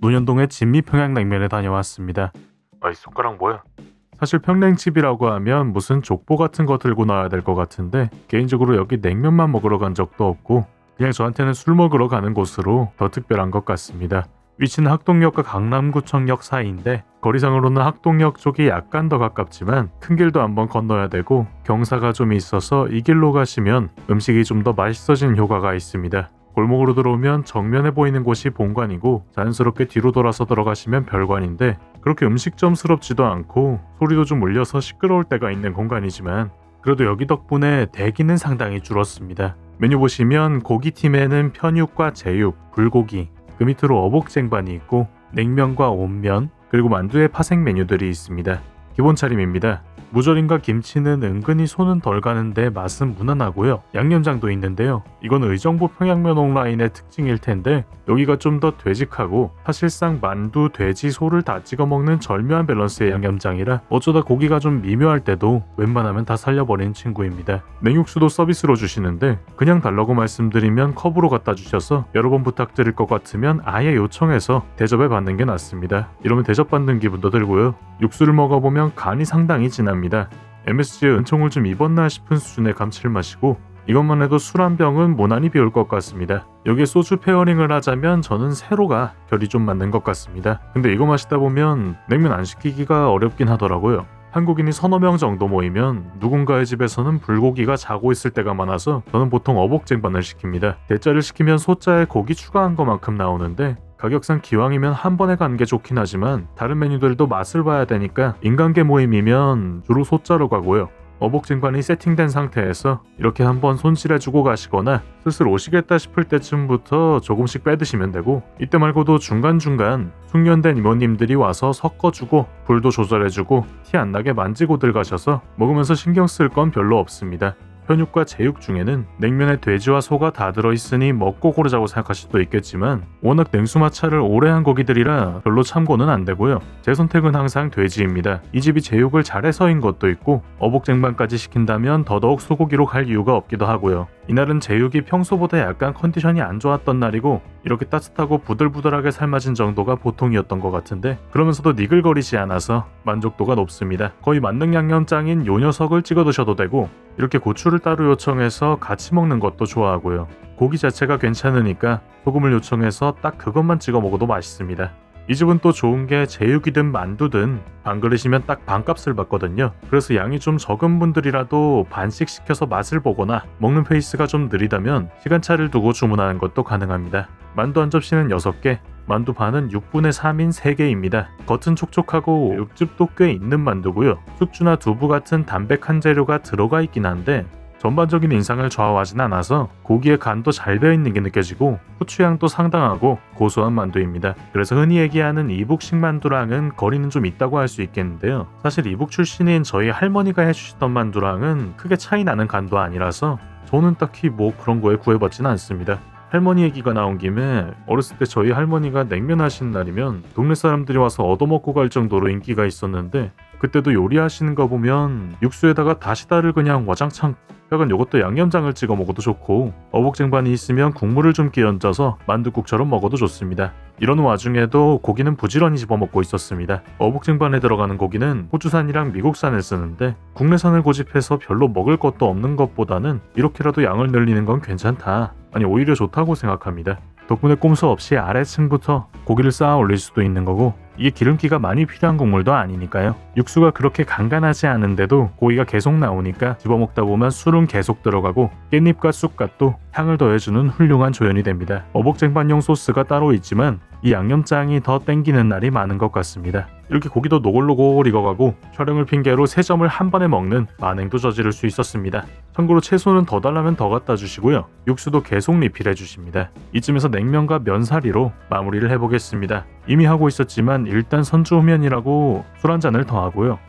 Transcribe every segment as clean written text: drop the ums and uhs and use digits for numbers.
논현동의 진미평양냉면에 다녀왔습니다. 이 숟가락 뭐야? 사실 평냉집이라고 하면 무슨 족보 같은 거 들고 나와야 될 것 같은데 개인적으로 여기 냉면만 먹으러 간 적도 없고 그냥 저한테는 술 먹으러 가는 곳으로 더 특별한 것 같습니다. 위치는 학동역과 강남구청역 사이인데 거리상으로는 학동역 쪽이 약간 더 가깝지만 큰 길도 한번 건너야 되고 경사가 좀 있어서 이 길로 가시면 음식이 좀 더 맛있어지는 효과가 있습니다. 골목으로 들어오면 정면에 보이는 곳이 본관이고 자연스럽게 뒤로 돌아서 들어가시면 별관인데 그렇게 음식점스럽지도 않고 소리도 좀 울려서 시끄러울 때가 있는 공간이지만 그래도 여기 덕분에 대기는 상당히 줄었습니다. 메뉴 보시면 고기팀에는 편육과 제육, 불고기, 그 밑으로 어복쟁반이 있고 냉면과 온면, 그리고 만두의 파생 메뉴들이 있습니다. 기본 차림입니다. 무절임과 김치는 은근히 손은 덜 가는데 맛은 무난하고요. 양념장도 있는데요. 이건 의정부 평양면 온라인의 특징일 텐데 여기가 좀 더 되직하고 사실상 만두, 돼지, 소를 다 찍어 먹는 절묘한 밸런스의 양념장이라 어쩌다 고기가 좀 미묘할 때도 웬만하면 다 살려버리는 친구입니다. 냉육수도 서비스로 주시는데 그냥 달라고 말씀드리면 컵으로 갖다 주셔서 여러 번 부탁드릴 것 같으면 아예 요청해서 대접해 받는 게 낫습니다. 이러면 대접받는 기분도 들고요. 육수를 먹어보면 간이 상당히 진합니다. MSG에 은총을 좀 입었나 싶은 수준의 감칠맛이고 이것만 해도 술 한 병은 무난히 비울 것 같습니다. 여기에 소주 페어링을 하자면 저는 세로가 결이 좀 맞는 것 같습니다. 근데 이거 마시다 보면 냉면 안 시키기가 어렵긴 하더라고요. 한국인이 서너 명 정도 모이면 누군가의 집에서는 불고기가 자고 있을 때가 많아서 저는 보통 어복쟁반을 시킵니다. 대짜를 시키면 소자에 고기 추가한 것만큼 나오는데 가격상 기왕이면 한 번에 가는 게 좋긴 하지만 다른 메뉴들도 맛을 봐야 되니까 인간계 모임이면 주로 소자로 가고요. 어복쟁반이 세팅된 상태에서 이렇게 한번 손질해주고 가시거나 슬슬 오시겠다 싶을 때쯤부터 조금씩 빼드시면 되고 이때 말고도 중간중간 숙련된 이모님들이 와서 섞어주고 불도 조절해주고 티 안 나게 만지고들 가셔서 먹으면서 신경 쓸 건 별로 없습니다. 편육과 제육 중에는 냉면에 돼지와 소가 다 들어있으니 먹고 고르자고 생각하실 수도 있겠지만 워낙 냉수마찰을 오래 한 고기들이라 별로 참고는 안 되고요. 제 선택은 항상 돼지입니다. 이 집이 제육을 잘해서인 것도 있고 어복쟁반까지 시킨다면 더더욱 소고기로 갈 이유가 없기도 하고요. 이날은 제육이 평소보다 약간 컨디션이 안 좋았던 날이고 이렇게 따뜻하고 부들부들하게 삶아진 정도가 보통이었던 것 같은데 그러면서도 니글거리지 않아서 만족도가 높습니다. 거의 만능 양념장인 요 녀석을 찍어 드셔도 되고 이렇게 고추를 따로 요청해서 같이 먹는 것도 좋아하고요. 고기 자체가 괜찮으니까 소금을 요청해서 딱 그것만 찍어 먹어도 맛있습니다. 이 집은 또 좋은 게 제육이든 만두든 반 그릇이면 딱 반값을 받거든요. 그래서 양이 좀 적은 분들이라도 반씩 시켜서 맛을 보거나 먹는 페이스가 좀 느리다면 시간차를 두고 주문하는 것도 가능합니다. 만두 한 접시는 6개, 만두 반은 6분의 3인 3개입니다. 겉은 촉촉하고 육즙도 꽤 있는 만두고요. 숙주나 두부 같은 담백한 재료가 들어가 있긴 한데 전반적인 인상을 좌우하진 않아서 고기의 간도 잘 배어있는 게 느껴지고 후추향도 상당하고 고소한 만두입니다. 그래서 흔히 얘기하는 이북식 만두랑은 거리는 좀 있다고 할 수 있겠는데요. 사실 이북 출신인 저희 할머니가 해주시던 만두랑은 크게 차이 나는 간도 아니라서 저는 딱히 뭐 그런 거에 구애받진 않습니다. 할머니 얘기가 나온 김에 어렸을 때 저희 할머니가 냉면 하시는 날이면 동네 사람들이 와서 얻어먹고 갈 정도로 인기가 있었는데 그때도 요리하시는 거 보면 육수에다가 다시다를 그냥 와장창 약간 요것도 양념장을 찍어 먹어도 좋고 어복쟁반이 있으면 국물을 좀 끼얹어서 만둣국처럼 먹어도 좋습니다. 이런 와중에도 고기는 부지런히 집어먹고 있었습니다. 어복쟁반에 들어가는 고기는 호주산이랑 미국산을 쓰는데 국내산을 고집해서 별로 먹을 것도 없는 것보다는 이렇게라도 양을 늘리는 건 괜찮다. 아니 오히려 좋다고 생각합니다. 덕분에 꼼수 없이 아래층부터 고기를 쌓아 올릴 수도 있는 거고 이게 기름기가 많이 필요한 국물도 아니니까요. 육수가 그렇게 간간하지 않은데도 고기가 계속 나오니까 집어먹다 보면 술은 계속 들어가고 깻잎과 쑥갓도 향을 더해주는 훌륭한 조연이 됩니다. 어복쟁반용 소스가 따로 있지만 이 양념장이 더 땡기는 날이 많은 것 같습니다. 이렇게 고기도 노골노골 익어가고 촬영을 핑계로 3점을 한 번에 먹는 만행도 저지를 수 있었습니다. 참고로 채소는 더 달라면 더 갖다 주시고요. 육수도 계속 리필해 주십니다. 이쯤에서 냉면과 면사리로 마무리를 해보겠습니다. 이미 하고 있었지만 일단 선주후면이라고 술 한 잔을 더 하고요.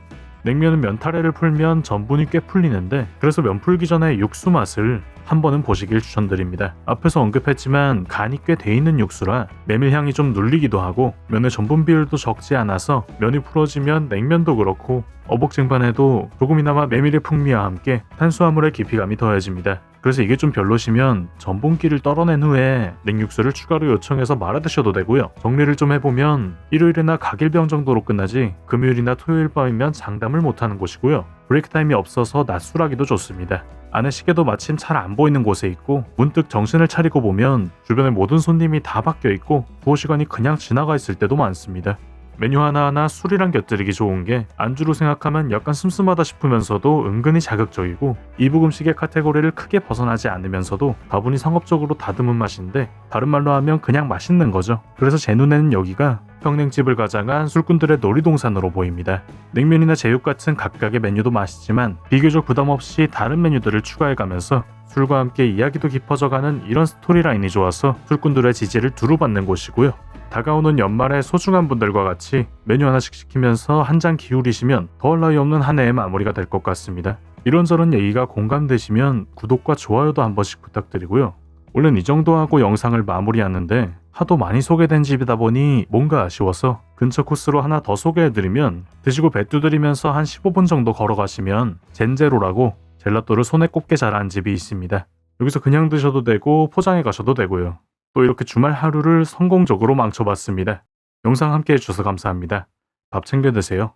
냉면은 면타래를 풀면 전분이 꽤 풀리는데 그래서 면 풀기 전에 육수 맛을 한 번은 보시길 추천드립니다. 앞에서 언급했지만 간이 꽤 돼 있는 육수라 메밀향이 좀 눌리기도 하고 면의 전분 비율도 적지 않아서 면이 풀어지면 냉면도 그렇고 어복쟁반에도 조금이나마 메밀의 풍미와 함께 탄수화물의 깊이감이 더해집니다. 그래서 이게 좀 별로시면 전분기를 떨어낸 후에 냉육수를 추가로 요청해서 말아 드셔도 되고요. 정리를 좀 해보면 일요일이나 각일병 정도로 끝나지 금요일이나 토요일 밤이면 장담을 못하는 곳이고요. 브레이크 타임이 없어서 낮술하기도 좋습니다. 안에 시계도 마침 잘 안 보이는 곳에 있고 문득 정신을 차리고 보면 주변에 모든 손님이 다 바뀌어 있고 부호 시간이 그냥 지나가 있을 때도 많습니다. 메뉴 하나하나 술이랑 곁들이기 좋은 게 안주로 생각하면 약간 슴슴하다 싶으면서도 은근히 자극적이고 이북 음식의 카테고리를 크게 벗어나지 않으면서도 다분히 상업적으로 다듬은 맛인데 다른 말로 하면 그냥 맛있는 거죠. 그래서 제 눈에는 여기가 평냉집을 가장한 술꾼들의 놀이동산으로 보입니다. 냉면이나 제육 같은 각각의 메뉴도 맛있지만 비교적 부담 없이 다른 메뉴들을 추가해가면서 술과 함께 이야기도 깊어져가는 이런 스토리라인이 좋아서 술꾼들의 지지를 두루받는 곳이고요. 다가오는 연말에 소중한 분들과 같이 메뉴 하나씩 시키면서 한 잔 기울이시면 더할 나위 없는 한 해의 마무리가 될 것 같습니다. 이런저런 얘기가 공감되시면 구독과 좋아요도 한 번씩 부탁드리고요. 원래는 이 정도 하고 영상을 마무리하는데 하도 많이 소개된 집이다 보니 뭔가 아쉬워서 근처 코스로 하나 더 소개해드리면 드시고 배 두드리면서 한 15분 정도 걸어가시면 젠제로라고 젤라또를 손에 꼽게 잘하는 집이 있습니다. 여기서 그냥 드셔도 되고 포장해 가셔도 되고요. 또 이렇게 주말 하루를 성공적으로 망쳐봤습니다. 영상 함께 해주셔서 감사합니다. 밥 챙겨 드세요.